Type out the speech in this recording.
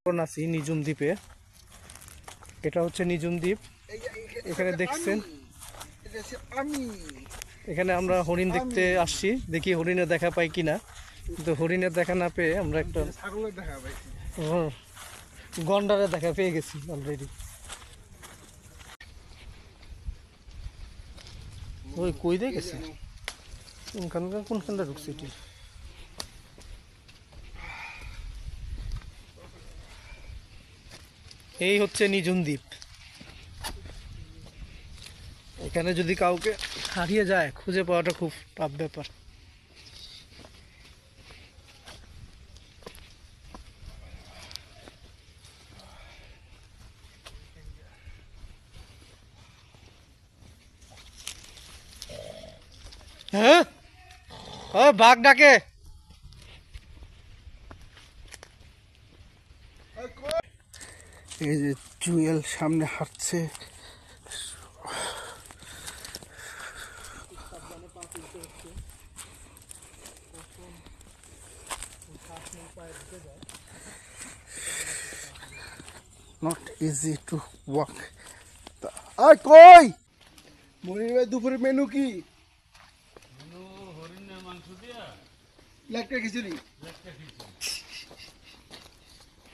আছি নিঝুম দ্বীপে। এটা হচ্ছে নিঝুম দ্বীপ। এখানে দেখছেন, এখানে আমরা হরিণ দেখতে আসছি, দেখি হরিণের দেখা পাই কিনা। কিন্তু হরিণের দেখা না পেয়ে আমরা একটা গন্ডারের দেখা পেয়ে গেছি অলরেডি। ওই কই দিয়ে গেছে, কোনখানটা ঢুকছে এটি? এই হচ্ছে নিঝুম দ্বীপ। এখানে যদি কাউকে হারিয়ে যায় খুঁজে পাওয়াটা খুব টাফ ব্যাপার। হ্যাঁ, ও বাঘ ডাকে। এই যে জুয়েল সামনে হাঁটছে। Not easy to walk. আর কই মনির ভাই দুপুরের মেনু কি? হরিণের মাংস দিয়া লেগটা খিচুড়ি।